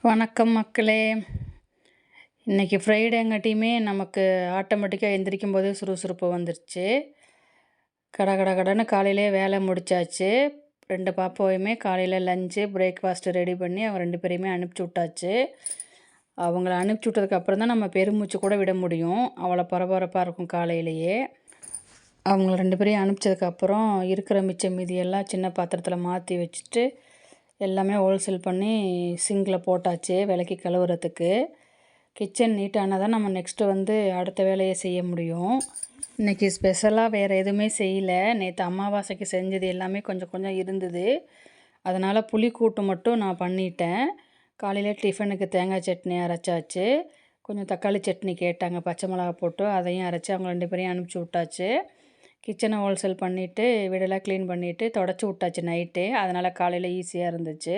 வணக்கம் மக்களே. இன்றைக்கி ஃப்ரைடேங்காட்டியுமே நமக்கு ஆட்டோமேட்டிக்காக எந்திரிக்கும் போதே சுறுசுறுப்பு வந்துருச்சு. கடன்னு காலையிலே வேலை முடிச்சாச்சு. 2 பாப்பாவையுமே காலையில் லஞ்சு பிரேக்ஃபாஸ்ட்டு ரெடி பண்ணி அவங்க 2 பேரையுமே அனுப்பிச்சி விட்டாச்சு. அவங்கள அனுப்பிச்சி விட்டதுக்கப்புறம் தான் நம்ம பெருமூச்சு கூட விட முடியும். அவ்வளோ பரபரப்பாக இருக்கும் காலையிலேயே. அவங்கள 2 பேரையும் அனுப்பிச்சதுக்கப்புறம் இருக்கிற மிச்சம் மீதியெல்லாம் சின்ன பாத்திரத்தில் மாற்றி வச்சுட்டு எல்லாமே ஹோல்சேல் பண்ணி சிங்கில் போட்டாச்சு விளக்கி கழுவுறதுக்கு. கிச்சன் நீட்டானால் தான் நம்ம நெக்ஸ்ட்டு அடுத்த வேலையை செய்ய முடியும். இன்றைக்கி ஸ்பெஷலாக வேறு எதுவுமே செய்யலை. நேற்று அமாவாசைக்கு செஞ்சது எல்லாமே கொஞ்சம் கொஞ்சம் இருந்தது. அதனால் புளிக்கூட்டு மட்டும் நான் பண்ணிட்டேன். காலையில் டிஃபனுக்கு தேங்காய் சட்னி அரைச்சாச்சு. கொஞ்சம் தக்காளி சட்னி கேட்டாங்க பச்சை மிளகா போட்டு, அதையும் அரைச்சி அவங்க 2 பேரையும் அனுப்பிச்சி விட்டாச்சு. கிச்சனை ஹோல்சேல் பண்ணிவிட்டு வீடெல்லாம் க்ளீன் பண்ணிவிட்டு தொடச்சி விட்டாச்சு நைட்டே. அதனால் காலையில் ஈஸியாக இருந்துச்சு.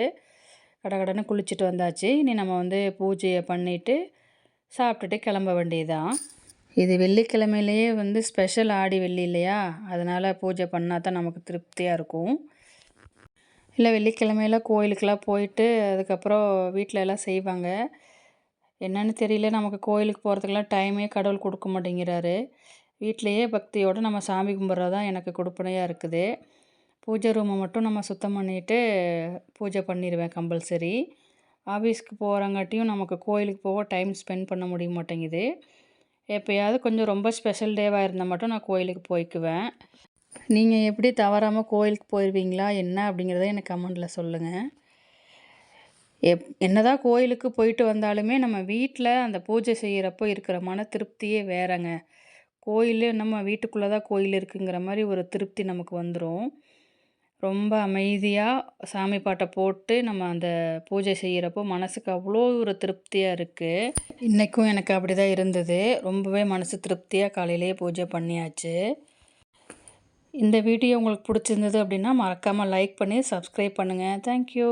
கடன்னு குளிச்சுட்டு வந்தாச்சு. இனி நம்ம பூஜையை பண்ணிவிட்டு சாப்பிட்டுட்டு கிளம்ப வேண்டியதுதான். இது வெள்ளிக்கிழமையிலேயே ஸ்பெஷல் ஆடி வெள்ளி இல்லையா, அதனால் பூஜை பண்ணால் தான் நமக்கு திருப்தியாக இருக்கும். இல்லை வெள்ளிக்கிழமையில் கோயிலுக்கெல்லாம் போயிட்டு அதுக்கப்புறம் வீட்டில் எல்லாம் செய்வாங்க. என்னன்னு தெரியல, நமக்கு கோயிலுக்கு போகிறதுக்கெல்லாம் டைமே கடவுள் கொடுக்க மாட்டேங்கிறாரு. வீட்டிலையே பக்தியோடு நம்ம சாமி கும்பிட்றது தான் எனக்கு கொடுப்பனையாக இருக்குது. பூஜை ரூமை மட்டும் நம்ம சுத்தம் பண்ணிவிட்டு பூஜை பண்ணிடுவேன் கம்பல்சரி. ஆஃபீஸ்க்கு போகிறங்காட்டியும் நமக்கு கோயிலுக்கு போக டைம் ஸ்பெண்ட் பண்ண முடிய மாட்டேங்குது. எப்போயாவது கொஞ்சம் ரொம்ப ஸ்பெஷல் டேவாக இருந்தால் மட்டும் நான் கோயிலுக்கு போய்க்குவேன். நீங்கள் எப்படி தவறாமல் கோயிலுக்கு போயிடுவீங்களா என்ன அப்படிங்கிறத எனக்கு கமெண்டில் சொல்லுங்கள். என்னதான் கோயிலுக்கு போயிட்டு வந்தாலுமே நம்ம வீட்டில் அந்த பூஜை செய்கிறப்போ இருக்கிற மன திருப்தியே வேறங்க. கோயில் நம்ம வீட்டுக்குள்ளே தான் கோயில் இருக்குங்கிற மாதிரி ஒரு திருப்தி நமக்கு வந்துடும். ரொம்ப அமைதியாக சாமி பாட்டை போட்டு நம்ம அந்த பூஜை செய்கிறப்போ மனசுக்கு அவ்வளோ ஒரு திருப்தியாக இருக்குது. இன்றைக்கும் எனக்கு அப்படி தான் இருந்தது. ரொம்பவே மனசு திருப்தியாக காலையிலேயே பூஜை பண்ணியாச்சு. இந்த வீடியோ உங்களுக்கு பிடிச்சிருந்தது அப்படின்னா மறக்காமல் லைக் பண்ணி சப்ஸ்கிரைப் பண்ணுங்கள். தேங்க்யூ.